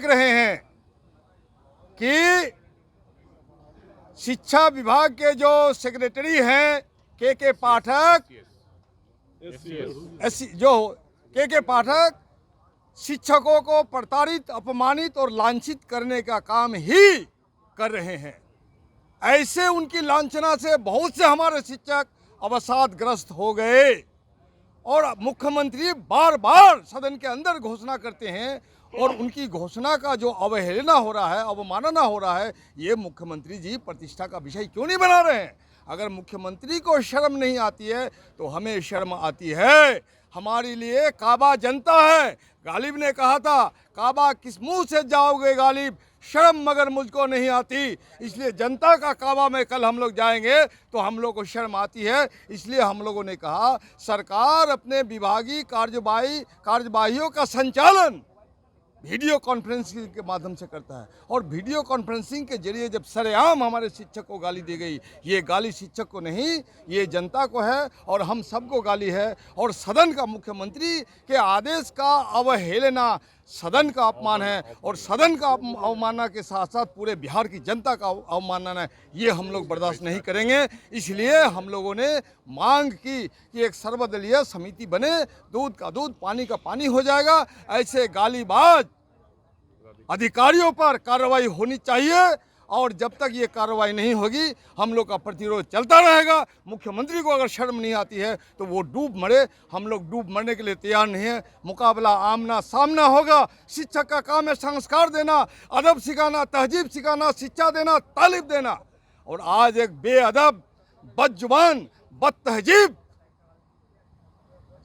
देख रहे हैं कि शिक्षा विभाग के जो सेक्रेटरी हैं के पाठक, के पाठक शिक्षकों को प्रताड़ित, अपमानित और लांछित करने का काम ही कर रहे हैं। ऐसे उनकी लांछना से बहुत से हमारे शिक्षक अवसादग्रस्त हो गए और मुख्यमंत्री बार बार सदन के अंदर घोषणा करते हैं और उनकी घोषणा का जो अवहेलना हो रहा है, अवमानना हो रहा है, ये मुख्यमंत्री जी प्रतिष्ठा का विषय क्यों नहीं बना रहे हैं? अगर मुख्यमंत्री को शर्म नहीं आती है तो हमें शर्म आती है। हमारे लिए काबा जनता है। गालिब ने कहा था, काबा किस मुंह से जाओगे गालिब, शर्म मगर मुझको नहीं आती। इसलिए जनता का काबा में कल हम लोग जाएंगे तो हम लोग को शर्म आती है। इसलिए हम लोगों ने कहा सरकार अपने विभागीय कार्यवाहियों का संचालन वीडियो कॉन्फ्रेंसिंग के माध्यम से करता है और वीडियो कॉन्फ्रेंसिंग के जरिए जब सरेआम हमारे शिक्षक को गाली दी गई, ये गाली शिक्षक को नहीं, ये जनता को है और हम सबको गाली है। और सदन का मुख्यमंत्री के आदेश का अवहेलना सदन का अपमान है और सदन का अवमानना के साथ साथ पूरे बिहार की जनता का अवमानना है। ये हम लोग बर्दाश्त नहीं करेंगे। इसलिए हम लोगों ने मांग की कि एक सर्वदलीय समिति बने, दूध का दूध पानी का पानी हो जाएगा। ऐसे गालीबाज अधिकारियों पर कार्रवाई होनी चाहिए और जब तक ये कार्रवाई नहीं होगी हम लोग का प्रतिरोध चलता रहेगा। मुख्यमंत्री को अगर शर्म नहीं आती है तो वो डूब मरे, हम लोग डूब मरने के लिए तैयार नहीं है। मुकाबला आमना सामना होगा। शिक्षक का काम है संस्कार देना, अदब सिखाना, तहजीब सिखाना, शिक्षा देना, तालीम देना। और आज एक बेअदब, बदजुबान, बदतहजीब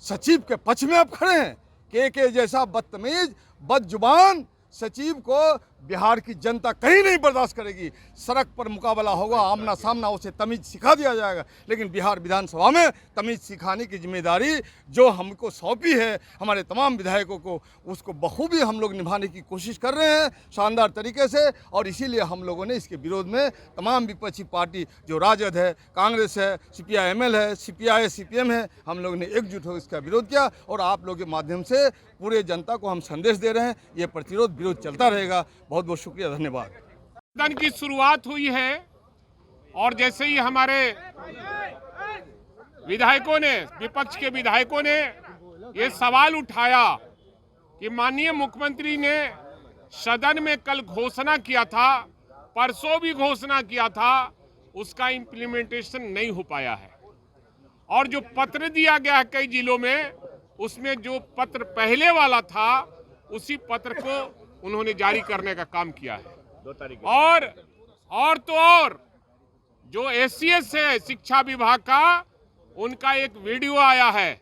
सचिव के पक्ष में आप खड़े हैं। के जैसा बदतमीज, बदजुबान सचिव को बिहार की जनता कहीं नहीं बर्दाश्त करेगी। सड़क पर मुकाबला होगा, आमना सामना, उसे तमीज सिखा दिया जाएगा। लेकिन बिहार विधानसभा में तमीज सिखाने की जिम्मेदारी जो हमको सौंपी है हमारे तमाम विधायकों को, उसको बखूबी हम लोग निभाने की कोशिश कर रहे हैं शानदार तरीके से। और इसीलिए हम लोगों ने इसके विरोध में तमाम विपक्षी पार्टी जो राजद है, कांग्रेस है, CPI-ML है, CPI CPM है, हम लोग ने एकजुट होकर इसका विरोध किया और आप लोगों के माध्यम से पूरे जनता को हम संदेश दे रहे हैं। ये प्रतिरोध विरोध चलता रहेगा। बहुत बहुत शुक्रिया, धन्यवाद। सदन की शुरुआत हुई है और जैसे ही हमारे विधायकों ने, विपक्ष के विधायकों ने ये सवाल उठाया कि माननीय मुख्यमंत्री ने सदन में कल घोषणा किया था, परसों भी घोषणा किया था, उसका इम्प्लीमेंटेशन नहीं हो पाया है। और जो पत्र दिया गया है कई जिलों में, उसमें जो पत्र पहले वाला था उसी पत्र को उन्होंने जारी करने का काम किया है। 2 तारीख और जो SCS है शिक्षा विभाग का, उनका एक वीडियो आया है,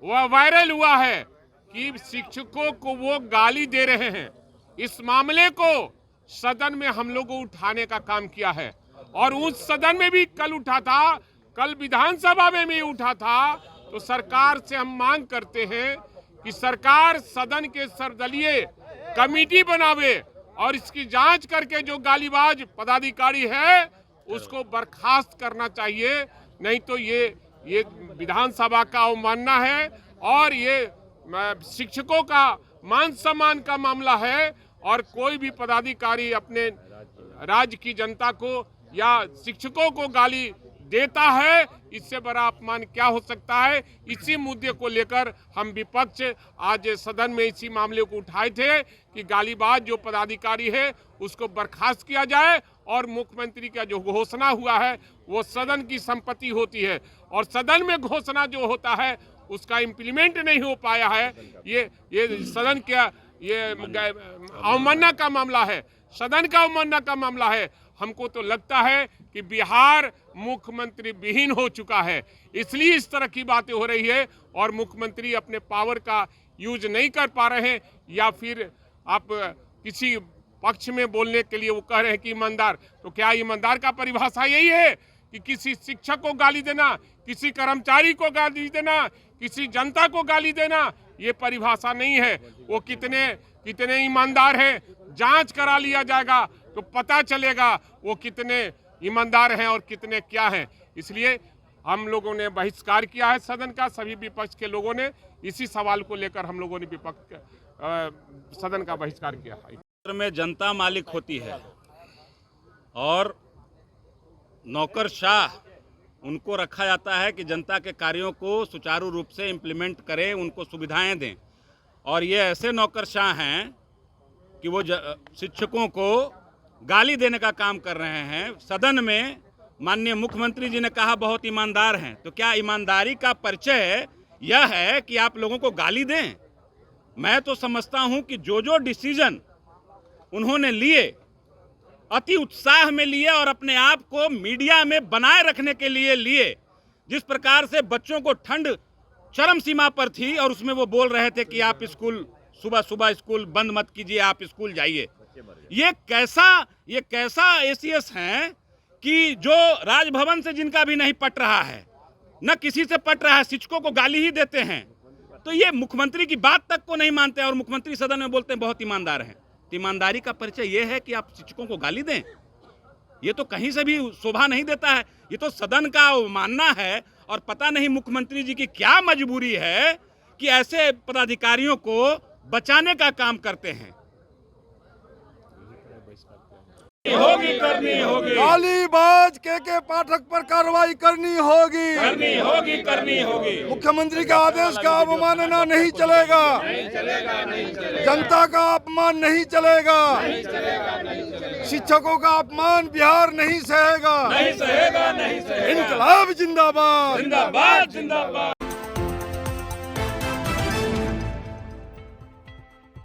वह वायरल हुआ है कि शिक्षकों को वो गाली दे रहे हैं। इस मामले को सदन में हम लोगों को उठाने का काम किया है और उस सदन में भी कल उठा था, कल विधानसभा में भी उठा था। तो सरकार से हम मांग करते हैं कि सरकार सदन के सर्वदलीय कमेटी बनावे और इसकी जांच करके जो गालीबाज पदाधिकारी है उसको बर्खास्त करना चाहिए। नहीं तो ये विधानसभा का अवमानना है और ये शिक्षकों का मान सम्मान का मामला है। और कोई भी पदाधिकारी अपने राज्य की जनता को या शिक्षकों को गाली देता है, इससे बड़ा अपमान क्या हो सकता है। इसी मुद्दे को लेकर हम विपक्ष आज सदन में इसी मामले को उठाए थे कि गालीबाज जो पदाधिकारी है उसको बर्खास्त किया जाए और मुख्यमंत्री का जो घोषणा हुआ है वो सदन की संपत्ति होती है और सदन में घोषणा जो होता है उसका इम्प्लीमेंट नहीं हो पाया है। ये सदन का ये अवमानना का मामला है, सदन का अवमानना का मामला है। हमको तो लगता है कि बिहार मुख्यमंत्री विहीन हो चुका है, इसलिए इस तरह की बातें हो रही है और मुख्यमंत्री अपने पावर का यूज नहीं कर पा रहे हैं। या फिर आप किसी पक्ष में बोलने के लिए वो कह रहे हैं कि ईमानदार, तो क्या ईमानदार का परिभाषा यही है कि किसी शिक्षक को गाली देना, किसी कर्मचारी को गाली देना, किसी जनता को गाली देना? ये परिभाषा नहीं है। वो कितने ईमानदार हैं, जांच करा लिया जाएगा तो पता चलेगा वो कितने ईमानदार हैं और कितने क्या हैं। इसलिए हम लोगों ने बहिष्कार किया है सदन का, सभी विपक्ष के लोगों ने। इसी सवाल को लेकर हम लोगों ने सदन का बहिष्कार किया है। में जनता मालिक होती है और नौकरशाह उनको रखा जाता है कि जनता के कार्यों को सुचारू रूप से इम्प्लीमेंट करें, उनको सुविधाएं दें। और ये ऐसे नौकरशाह हैं कि वो शिक्षकों को गाली देने का काम कर रहे हैं। सदन में माननीय मुख्यमंत्री जी ने कहा बहुत ईमानदार हैं, तो क्या ईमानदारी का परिचय यह है कि आप लोगों को गाली दें? मैं तो समझता हूं कि जो डिसीजन उन्होंने लिए अति उत्साह में लिए और अपने आप को मीडिया में बनाए रखने के लिए लिए। जिस प्रकार से बच्चों को ठंड चरम सीमा पर थी और उसमें वो बोल रहे थे कि आप स्कूल सुबह सुबह स्कूल बंद मत कीजिए, आप स्कूल जाइए। ये कैसा एसीएस हैं कि जो राजभवन से जिनका भी नहीं पट रहा है, न किसी से पट रहा है, शिक्षकों को गाली ही देते हैं। तो ये मुख्यमंत्री की बात तक को नहीं मानते और मुख्यमंत्री सदन में बोलते हैं बहुत ईमानदार हैं। तो ईमानदारी का परिचय ये है कि आप शिक्षकों को गाली दें? ये तो कहीं से भी शोभा नहीं देता है। ये तो सदन का मानना है और पता नहीं मुख्यमंत्री जी की क्या मजबूरी है कि ऐसे पदाधिकारियों को बचाने का काम करते हैं। होगी करनी होगी, गालीबाज के पाठक पर कार्रवाई करनी होगी। मुख्यमंत्री के आदेश का अवमानना नहीं चलेगा, जनता का अपमान नहीं चलेगा, शिक्षकों का अपमान बिहार नहीं सहेगा। नहीं सहेगा। इनकलाब जिंदाबाद। जिंदाबाद।